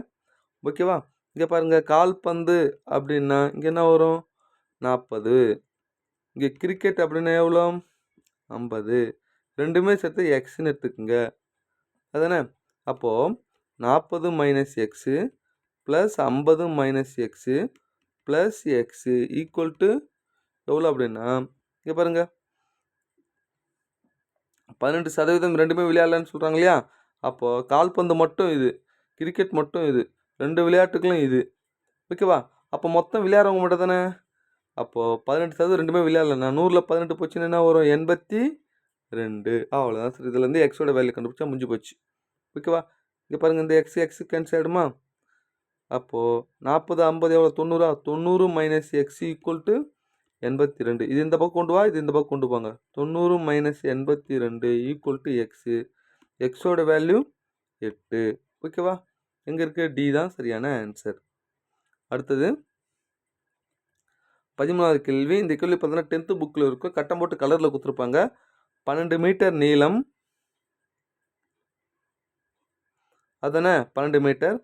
S1: ஓகேவா. இங்கே பாருங்கள் கால்பந்து அப்படின்னா இங்கே என்ன வரும் 40, இங்கே கிரிக்கெட் அப்படின்னா எவ்வளோ 50. ரெண்டுமே சேர்த்து எக்ஸ்ன்னு எடுத்துக்குங்க அதானே. அப்போது 40 - x plus 50 - x plus x equal to எவ்வளோ அப்படின்னா இங்கே பாருங்கள் 12% ரெண்டுமே விளையாடலன்னு சொல்கிறாங்க இல்லையா. அப்போது கால்பந்து மட்டும் இது, கிரிக்கெட் மட்டும் இது, 2 விளையாட்டுகளும் இது. ஓகேவா. அப்போ மொத்தம் விளையாடுறவங்க மட்டும் தானே. அப்போது 18% ரெண்டுமே விளையாடலண்ணா 100ல் 18 போச்சுன்னா என்ன வரும் 82. அவ்வளோதான் சார். இதுலேருந்து எக்ஸோட வேல்யூ கண்டுபிடிச்சா முடிஞ்சு போச்சு. ஓகேவா. இங்கே பாருங்கள் இந்த எக்ஸ் கேன்சல் ஆகிடுமா. அப்போது 40 50 எவ்வளோ 90. 90 - எக்ஸ் ஈக்குவல் டு 82. இது இந்த பக்கம் கொண்டு வா, இது இந்த பக்கம் கொண்டு போங்க. 90 - 82 ஈக்குவல் டு எக்ஸு. எக்ஸோட வேல்யூ 8. ஓகேவா. எங்கே இருக்குது டி தான் சரியான ஆன்சர். அடுத்தது 13வது கேள்வி. இந்த கேள்வி பார்த்தீங்கன்னா 10th புக்கில் இருக்கும். கட்டம் போட்டு கலரில் கொடுத்துருப்பாங்க. 12 மீட்டர் நீளம் அதானே 12 மீட்டர்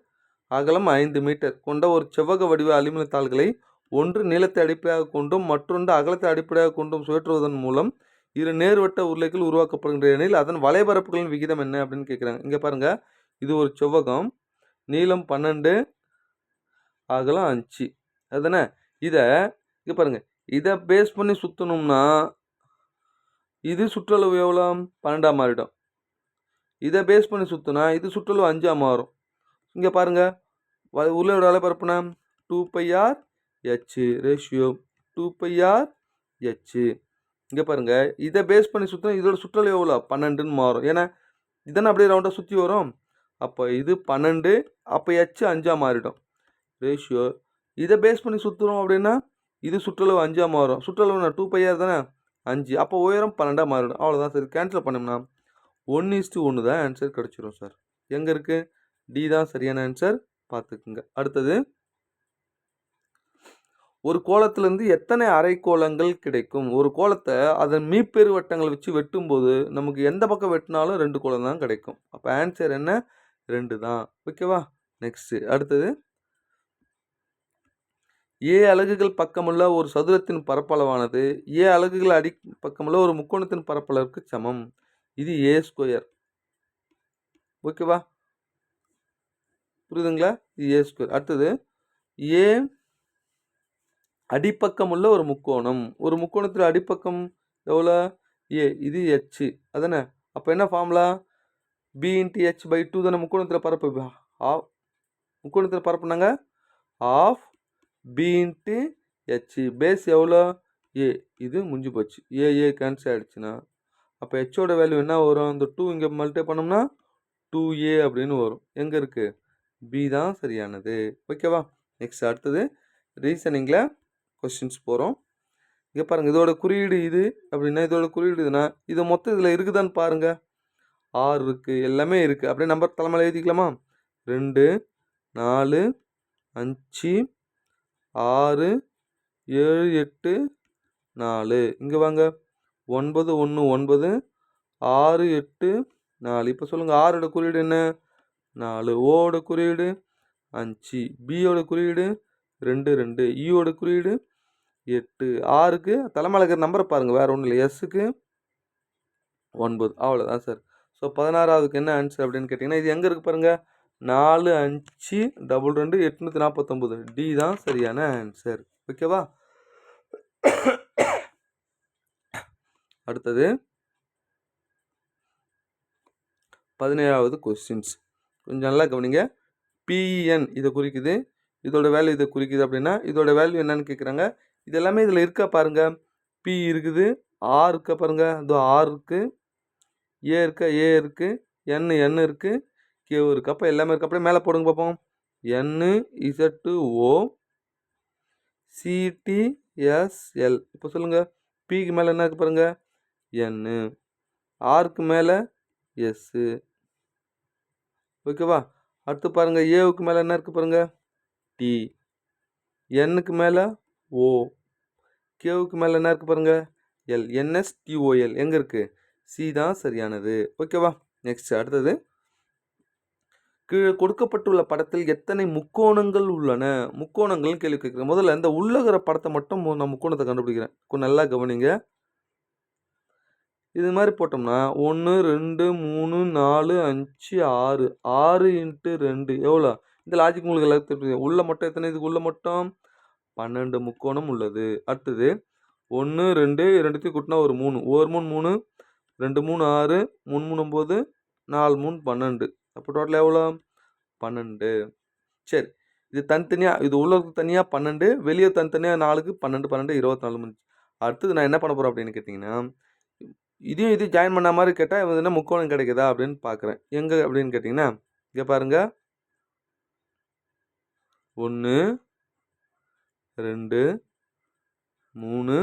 S1: அகலம் 5 மீட்டர் கொண்ட ஒரு செவ்வக வடிவ அலுமினிய தாள்களை ஒன்று நீளத்தை அடிப்படையாக கொண்டும் மற்றொன்று அகலத்தை அடிப்படையாக கொண்டும் சுழற்றுவதன் மூலம் இரு நேர்வட்ட உருளைகள் உருவாக்கப்படுகின்ற எனில் அதன் வலைபரப்புகளின் விகிதம் என்ன அப்படின்னு கேட்குறாங்க. இங்கே பாருங்கள் இது ஒரு செவ்வகம், நீளம் 12, அகலம் 5 அதுதானே. இதை இங்கே பாருங்கள் இதை பேஸ் பண்ணி சுற்றணும்னா இது சுற்றளவு எவ்வளோ 12 மாறிடும். இதை பேஸ் பண்ணி சுற்றினா இது சுற்றளவு 5 மாறும். இங்கே பாருங்கள் உருளையோட வலைபரப்புனா 2πr/h ரேஷியோ 2πr/h. இங்கே பாருங்கள் இதை பேஸ் பண்ணி சுற்றினா இதோட சுற்றளவு எவ்வளோ 12ன்னு மாறும். ஏன்னா இதனை அப்படியே ரவுண்டாக சுற்றி வரும். அப்போ இது 12, அப்போ h 5 மாறிடும் ரேஷியோ. இதை பேஸ் பண்ணி சுற்றுறோம் அப்படின்னா இது சுற்றளவு 5 மாறும். சுற்றளவு 2πr தானே 5, அப்போ உயரம் 12 மாறிடும். அவ்வளோதான் சரி. கேன்சல் பண்ணோம்னா 1:1 தான் ஆன்சர் கிடச்சிரும் சார். எங்கே இருக்குது? டி தான் சரியான ஆன்சர், பார்த்துக்குங்க. அடுத்தது, ஒரு கோலத்திலேருந்து எத்தனை அரைக்கோளங்கள் கிடைக்கும்? ஒரு கோலத்தை அதன் மீப்பெரு வட்டங்களை வச்சு வெட்டும்போது நமக்கு எந்த பக்கம் வெட்டினாலும் 2 கோலம் தான் கிடைக்கும். அப்போ ஆன்சர் என்ன? 2 தான். ஓகேவா? நெக்ஸ்ட்டு அடுத்தது, ஏ அலகுகள் பக்கமுள்ள ஒரு சதுரத்தின் பரப்பளவானது ஏ அலகுகள் பக்கமுள்ள ஒரு முக்கோணத்தின் பரப்பளவுக்கு சமம். இது ஏ ஸ்கொயர். ஓகேவா? புரியுதுங்களா? இது ஏ ஸ்கொயர். அடுத்தது, ஏ அடிப்பக்கம் உள்ள ஒரு முக்கோணம். ஒரு முக்கோணத்தில் அடிப்பக்கம் எவ்வளோ? ஏ. இது ஹெச் அதானே? அப்போ என்ன formula? B into H by 2 தானே முக்கோணத்தில் பரப்பு. முக்கோணத்தில் பரப்புனாங்க half B into H. Base எவ்வளோ? ஏ. இது முடிஞ்சு போச்சு. ஏ கேன்சல் ஆகிடுச்சுன்னா அப்போ ஹெச்சோட வேல்யூ என்ன வரும்? இந்த 2 இங்கே மல்டிப்ளை பண்ணோம்னா 2a அப்படின்னு வரும். எங்கே இருக்குது? பி தான் சரியானது. ஓகேவா? நெக்ஸ்ட் அடுத்தது, ரீசனிங்கில் கொஸ்டின்ஸ் போகிறோம். இங்கே பாருங்கள், இதோட குறியீடு இது அப்படின்னா இதோட குறியீடு இதுனா இது மொத்தம் இதில் இருக்குதான்னு பாருங்கள். 6 இருக்குது, எல்லாமே இருக்குது. அப்படியே நம்பர் தலைமையில் எழுதிக்கலாமா? 2 4 5 6 7 8 4. இங்கே வாங்க, 9 1 9 6 8 4. இப்போ சொல்லுங்கள், 6ஓட குறியீடு என்ன? 4. ஓட குறியீடு 5. பியோட குறியீடு 2 2. ஈயோட குறியீடு 8. ஆறுக்கு தலைமையில் இருக்கிற நம்பரை பாருங்கள், வேறு ஒன்றும் இல்லை. எஸ்ஸுக்கு 9. அவ்வளோதான் சார். ஸோ 16வதுக்கு என்ன ஆன்சர் அப்படின்னு கேட்டிங்கன்னா, இது எங்கே இருக்குது பாருங்கள், 4 5 2 2 849. டி தான் சரியான ஆன்சர். ஓகேவா? அடுத்தது 17வது கொஸ்டின்ஸ். கொஞ்சம் நல்லா கவனிங்க. பிஎன் இதை குறிக்குது, இதோட வேல்யூ இதை குறிக்குது அப்படின்னா இதோட வேல்யூ என்னன்னு கேட்குறாங்க. இது எல்லாமே இதில் இருக்கா பாருங்கள். பி இருக்குது, ஆர் இருக்கா பாருங்கள், இதோ ஆர் இருக்குது, ஏ இருக்கா, ஏ இருக்குது, என் இருக்குது, கேவ் இருக்குது. அப்போ எல்லாமே இருக்குது. அப்படியே மேலே போடுங்க பார்ப்போம். என் இசட்டு ஓ சிடிஎஸ்எல். இப்போ சொல்லுங்கள், பிக்கு மேலே என்ன இருக்குது பாருங்கள், என். ஆருக்கு மேலே எஸ்ஸு. ஓகேவா? அடுத்து பாருங்கள், ஏவுக்கு மேலே என்ன இருக்குது பாருங்கள், டி. எண்ணுக்கு மேலே ஓ. கேவுக்கு மேலே என்ன இருக்குது பாருங்கள், எல். என்எஸ்டிஓஎல். எங்கே இருக்குது? சி தான் சரியானது. ஓகேவா? நெக்ஸ்ட் அடுத்தது, கீழே கொடுக்கப்பட்டுள்ள படத்தில் எத்தனை முக்கோணங்கள் உள்ளன? முக்கோணங்கள்னு கேள்வி கேட்குறேன். முதல்ல இந்த உள்ளகிற படத்தை மட்டும் நான் முக்கோணத்தை கண்டுபிடிக்கிறேன். கொஞ்சம் நல்லா கவனிங்க. இது மாதிரி போட்டோம்னா 1 2 3 4 5 6 6 இன்ட்டு 2 எவ்வளோ? இந்த லாஜிக் உங்களுக்கு எல்லாத்தையும் தெரியும். உள்ள மட்டும் எத்தனை? இதுக்கு உள்ள மட்டும் 12 முக்கோணம் உள்ளது. அடுத்தது 1 2 2த்தையும் கூட்டினா ஒரு 3, 1 3 3 2 3 6 3 3 9 4 3 12. அப்போ டோட்டல் எவ்வளோ? 12. சரி, இது தனித்தனியாக, இது உள்ள தனியாக 12, வெளியே தனித்தனியாக 4க்கு 12 12 24 முடிஞ்சு. அடுத்தது நான் என்ன பண்ண போகிறேன் அப்படின்னு கேட்டிங்கன்னா, இதையும் இது ஜாயின் பண்ண மாதிரி கேட்டால் இது என்ன முக்கோணம் கிடைக்குதா அப்படின்னு பார்க்குறேன். எங்கே அப்படின்னு கேட்டிங்கன்னா, இங்கே பாருங்கள், 1 2 3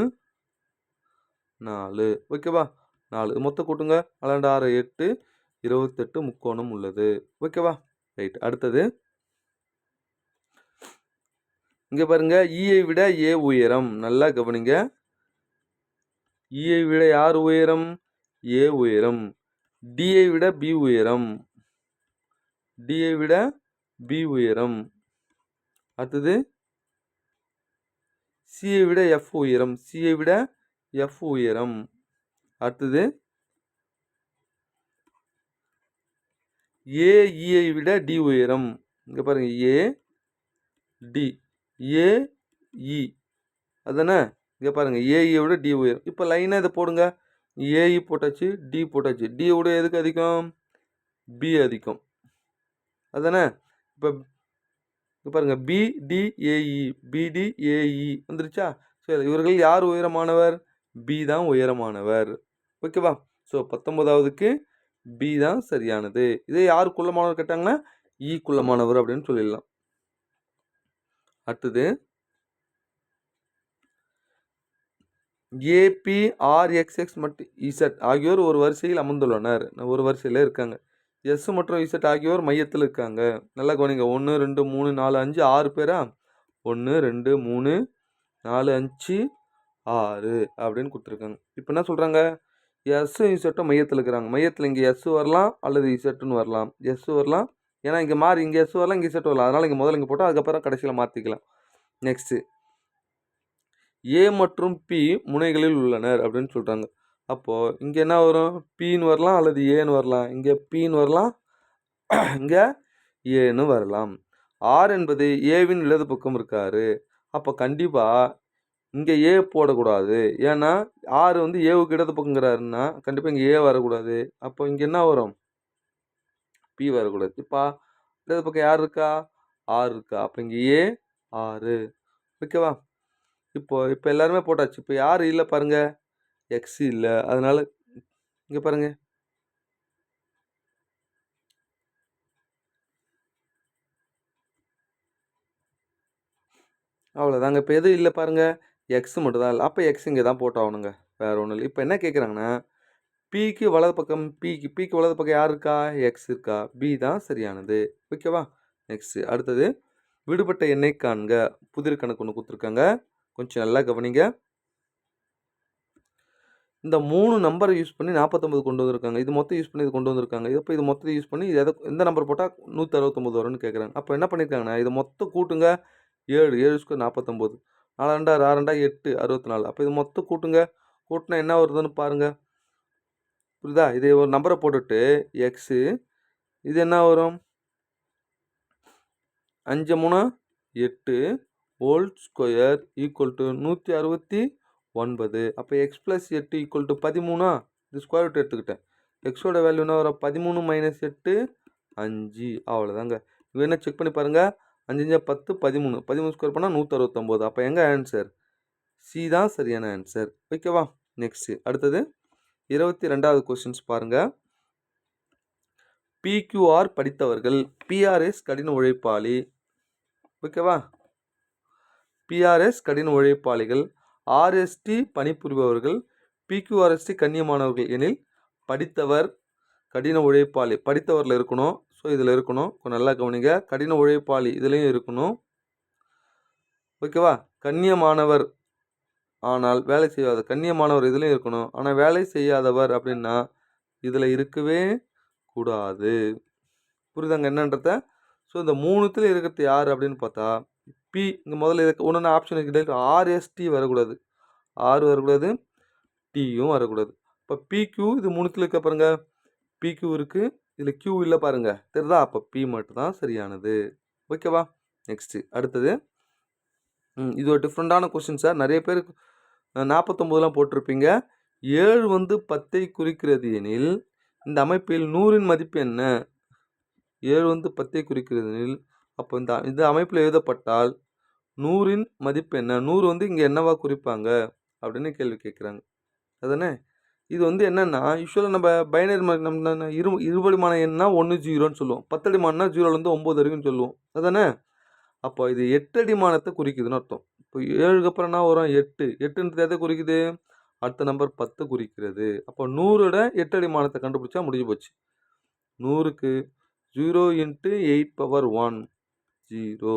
S1: 4. ஓகேவா? 4 மொத்தம் கூட்டுங்க. 4 6 8 28 முக்கோணம் உள்ளது. ஓகேவா? ரைட். அடுத்தது இங்கே பாருங்க, ஈயை விட ஏ உயரம். நல்லா கவனிங்க. ஈயை விட யார் உயரம்? ஏ உயரம். டியை விட பி உயரம். டியை விட பி உயரம். அடுத்தது சியை விட எஃப் உயரம். சியை விட எஃப் உயரம். அடுத்தது ஏஇயை விட டி உயரம். இங்கே பாருங்க, ஏ டி ஏஇ அதானே? இங்கே பாருங்கள், ஏஇயை விட டி உயரம். இப்போ லைனாக இதை போடுங்க. ஏஇ போட்டாச்சு, டி போட்டாச்சு. டியை விட எதுக்கு அதிகம்? பி அதிகம் அதானே? இப்போ பாருங்கள், பிடிஏஇ பிடிஏஇ வந்துருச்சா? சரி, இவர்கள் யார் உயரமானவர்? பி தான் உயரமானவர். ஓகேவா? ஸோ 19வதுக்கு பி தான் சரியானது. இதே யார் குள்ளமானவர் கேட்டாங்கன்னா இ குள்ளமானவர் அப்படின்னு சொல்லிடலாம். அடுத்தது ஏபி ஆர்எக்ஸ்எக்ஸ் மற்றும் இசட் ஆகியோர் ஒரு வரிசையில் அமர்ந்துள்ளனர். ஒரு வரிசையில் இருக்காங்க. எஸ் மற்றும் இசட் ஆகியோர் மையத்தில் இருக்காங்க. நல்லா கவனிங்க. 1 2 3 4 5 6 பேரா? 1 2 3 4 5 6 அப்படின்னு கொடுத்துருக்காங்க. இப்போ என்ன சொல்கிறாங்க? எஸ்ஸும் இசட்டும் மையத்தில் இருக்கிறாங்க. மையத்தில் இங்கே எஸ் வரலாம் அல்லது இசட்டுன்னு வரலாம். எஸ் வரலாம், ஏன்னா இங்கே மாறி இங்கே எஸ் வரலாம், இங்கே இசட் வரலாம். அதனால் இங்கே முதல்ல இங்கே போட்டால் அதுக்கப்புறம் கடைசியில் மாற்றிக்கலாம். நெக்ஸ்ட்டு ஏ மற்றும் பி முனைகளில் உள்ளனர் அப்படின்னு சொல்கிறாங்க. அப்போது இங்கே என்ன வரும்? பின்னு வரலாம் அல்லது ஏன்னு வரலாம். இங்கே பின்னு வரலாம், இங்கே ஏன்னு வரலாம். ஆர் என்பது ஏவின் இடது பக்கம் இருக்காரு. அப்போ கண்டிப்பாக இங்கே ஏ போடக்கூடாது. ஏன்னா ஆர் வந்து ஏவுக்கு இடது பக்கங்கிறாருன்னா கண்டிப்பாக இங்கே ஏ வரக்கூடாது. அப்போ இங்கே என்ன வரும்? பி வரக்கூடாது. இப்போ இடது பக்கம் யார் இருக்கா? ஆர் இருக்கா. அப்போ இங்கே ஏ ஆறு. ஓகேவா? இப்போ எல்லாருமே போட்டாச்சு. இப்போ யார் இல்லை பாருங்க? எக்ஸ் இல்லை. அதனால இங்கே பாருங்க, அவ்வளோதாங்க. இப்போ எதுவும் இல்லை பாருங்க, எக்ஸ் மட்டும் தான் இல்லை. அப்போ எக்ஸ் இங்கே தான் போட்டாகணுங்க, வேறு ஒன்றும் இல்லை. இப்போ என்ன கேட்குறாங்கன்னா, பிக்கு வலது பக்கம் பிக்கு வலது பக்கம் யார் இருக்கா? எக்ஸ் இருக்கா. பி தான் சரியானது. ஓகேவா? நெக்ஸ்ட்டு அடுத்தது விடுபட்ட எண்ணை காண்க. புதிர் கணக்கு ஒன்று கொடுத்துருக்காங்க, கொஞ்சம் நல்லா கவனிங்க. இந்த 3 நம்பரை யூஸ் பண்ணி 49 கொண்டு வந்திருக்காங்க. இது மொத்தம் யூஸ் பண்ணி இது கொண்டு வந்திருக்காங்க. இப்போ இது மொத்தத்தை யூஸ் பண்ணி இது எந்த நம்பர் போட்டால் 169 வரும்னு கேட்குறாங்க. அப்போ என்ன பண்ணியிருக்காங்கன்னா, இதை மொத்தம் கூட்டுங்க. 7 7 ஸ்கொயர் 49, 4 2 6 2 8 64. அப்போ இது மொத்தம் கூட்டுங்க. கூட்டினா என்ன வருதுன்னு பாருங்கள். புரியுதா? இது ஒரு நம்பரை போட்டுட்டு எக்ஸு, இது என்ன வரும்? 5 3 8 ஹோல் ஸ்கொயர் ஈக்குவல் டு 169. அப்போ எக்ஸ் ப்ளஸ் 8 ஈக்குவல் டு 13. இது ஸ்கொயர் ரூட் எடுத்துக்கிட்டேன். எக்ஸோட வேல்யூ என்ன வரும்? 13 மைனஸ் 8 5. அவ்வளோதாங்க. இது என்ன செக் பண்ணி பாருங்கள். 5 5 10 13. 13 ஸ்கொயர் பண்ணால் 169. அப்போ எங்கே ஆன்சர்? சி தான் சரியான ஆன்சர். ஓகேவா? நெக்ஸ்ட்டு அடுத்தது 22வது கொஸ்டின்ஸ் பாருங்கள். பிக்யூஆர் படித்தவர்கள், பிஆர்எஸ் கடின உழைப்பாளி. ஓகேவா? பிஆர்எஸ் கடின உழைப்பாளிகள், ஆர்எஸ்டி பணிபுரிபவர்கள், பிக்யூஆர்எஸ்டி கண்ணியமானவர்கள் எனில் படித்தவர் கடின உழைப்பாளி. படித்தவரில் இருக்கணும். ஸோ இதில் இருக்கணும். கொஞ்சம் நல்லா கவனிங்க. கடின உழைப்பாளி இதுலேயும் இருக்கணும். ஓகேவா? கண்ணியமானவர் ஆனால் வேலை செய்யாத, கண்ணியமானவர் இதுலேயும் இருக்கணும். ஆனால் வேலை செய்யாதவர் அப்படின்னா இதில் இருக்கவே கூடாது. புரியுதாங்க என்னன்றத? ஸோ இந்த 3த்துல இருக்கிறது யார் அப்படின்னு பார்த்தா பி. இங்கே முதல்ல இதுக்கு ஒன்று ஆப்ஷன் இருக்குது. ஆர்எஸ்டி வரக்கூடாது, ஆர் வரக்கூடாது, டியும் வரக்கூடாது. இப்போ பிக்யூ இது 3த்துல இருக்க பாருங்க. பிக்யூ இருக்குது, இதில் கியூ இல்லை பாருங்க, தெரியுதா? அப்போ பி மட்டும் தான் சரியானது. ஓகேவா? நெக்ஸ்ட்டு அடுத்தது இது ஒரு டிஃப்ரெண்ட்டான கொஸ்டின் சார். நிறைய பேர் 49லாம் போட்டிருப்பீங்க. 7 வந்து 10ஐ குறிக்கிறது எனில் இந்த அமைப்பில் 100இன் மதிப்பு என்ன? 7 வந்து 10ஐ குறிக்கிறது எனில் அப்போ இந்த அமைப்பில் எழுதப்பட்டால் 100இன் மதிப்பு என்ன? 100 வந்து இங்கே என்னவா குறிப்பாங்க அப்படின்னு கேள்வி கேட்குறாங்க. அதானே? இது வந்து என்னென்னா, யூஸ்வலாக நம்ம பைனரி நம்ம இருபடிமான எண்ணா 1 0ன்னு சொல்லுவோம். 10 அடிமானம்னா 0லேருந்து 9 வரைக்கும் சொல்லுவோம். அதானே? அப்போ இது 8 அடிமானத்தை குறிக்குதுன்னு அர்த்தம். இப்போ 7க்கு அப்புறம் என்ன வரும்? 8. 8ன்றது எதை குறிக்குது? அடுத்த நம்பர் 10 குறிக்கிறது. அப்போ 100ஓட 8 அடிமானத்தை கண்டுபிடிச்சா முடிஞ்சு போச்சு. 100க்கு 0 × 8⁻1 0.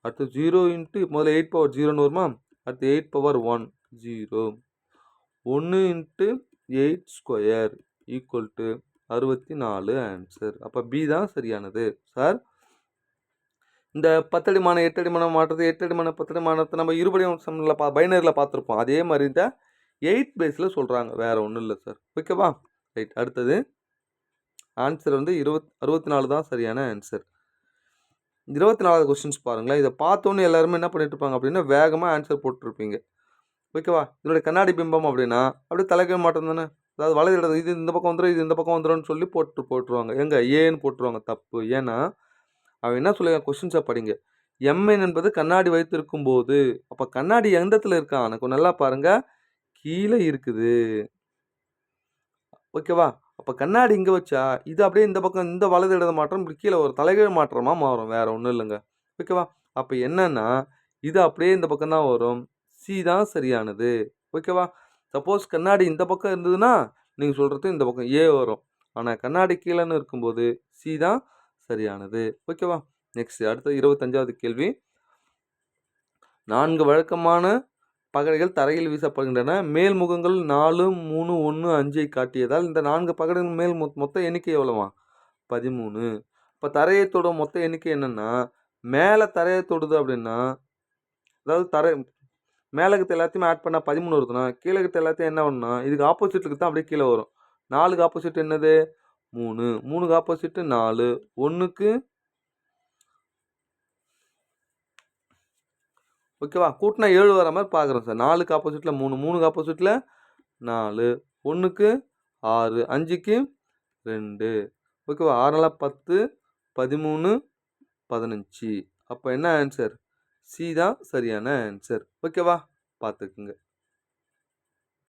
S1: அடுத்து 0 × முதல்ல 8⁻0ன்னு வருமா? அடுத்து 8⁻1 0. 1 × 8 ஸ்கொயர் ஈக்குவல் டு 64 ஆன்சர். அப்போ பி தான் சரியானது. சார் இந்த 10 அடிமான 8 அடிமானம் மாற்றுறது, 8 அடிமான 10 அடிமானத்தை நம்ம இருபடி சம்மில் பைனரியில் பார்த்துருப்போம். அதே மாதிரி தான் 8 பேஸில் சொல்கிறாங்க, வேறு ஒன்றும் இல்லை சார். ஓகேவா? ரைட். அடுத்தது ஆன்சர் வந்து 64 தான் சரியான ஆன்சர். 24வது கொஸ்டின்ஸ் பாருங்களேன். இதை பார்த்தோன்னே எல்லாருமே என்ன பண்ணிட்டு இருப்பாங்க அப்படின்னா வேகமாக ஆன்சர் போட்டுருப்பீங்க. ஓகேவா? இதனுடைய கண்ணாடி பிம்பம் அப்படின்னா அப்படியே தலைக்கீழ் மாற்றம் தானே. அதாவது வலது இடது இது இந்த பக்கம் வந்துடும், இது இந்த பக்கம் வந்துடும்னு சொல்லி போட்டுருவாங்க. எங்கே ஏன்னு போட்டுருவாங்க. தப்பு. ஏன்னா அவன் என்ன சொல்லுங்க, கொஸ்டின்ஸை படிங்க. எம்என் என்பது கண்ணாடி வைத்திருக்கும் போது, அப்போ கண்ணாடி எந்த இடத்துல இருக்கான்? எனக்கு நல்லா பாருங்க, கீழே இருக்குது. ஓகேவா? அப்போ கண்ணாடி இங்கே வச்சா இது அப்படியே இந்த பக்கம் இந்த வலது இடது மாற்றம் இப்படி கீழே ஒரு தலைகீழ் மாற்றமாக மாறும், வேற ஒன்றும் இல்லைங்க. ஓகேவா? அப்போ என்னன்னா இது அப்படியே இந்த பக்கம் தான் வரும். சி தான் சரியானது. ஓகேவா? சப்போஸ் கண்ணாடி இந்த பக்கம் இருந்ததுன்னா, நீங்க சொல்றது இந்த பக்கம் ஏ வரும். ஆனா கண்ணாடி கீழன்னு இருக்கும்போது சி தான் சரியானது. ஓகேவா? நெக்ஸ்ட் அடுத்த 25வது கேள்வி. 4 வழக்கமான பகடைகள் தரையில் வீசப்படுகின்றன. மேல் முகங்கள் 4, 3, 1, 5 காட்டியதால் இந்த 4 பகடைகள் மேல் மொத்த எண்ணிக்கை எவ்வளவாம்? 13. இப்ப தரையை தொடும் மொத்த எண்ணிக்கை என்னன்னா, மேல தரையை தொடுது அப்படின்னா, அதாவது மேல இருக்கிறது எல்லாத்தையுமே ஆட் பண்ணா 13 வருதுன்னா, கீழ இருக்கிறது எல்லாத்தையும் என்ன பண்ணணும்னா, இதுக்கு ஆப்போசிட்க்கு தான் அப்படியே கீழ வரும். 4க்கு ஆப்போசிட் என்னது? 3. 3க்கு ஆப்போசிட் 4. 1க்கு ஓகேவா? கூட்டினா 7 வர மாரி பார்க்குறோம் சார். 4க்கு ஆப்போசிட்ல 3, 3க்கு ஆப்போசிட்ல 4, 1க்கு 6, 5க்கு 2. ஓகேவா? 6 நாலா 10, 13, 15. அப்ப என்ன ஆன்சர்? சி தான் சரியான ஆன்சர். ஓகேவா? பார்த்துக்குங்க.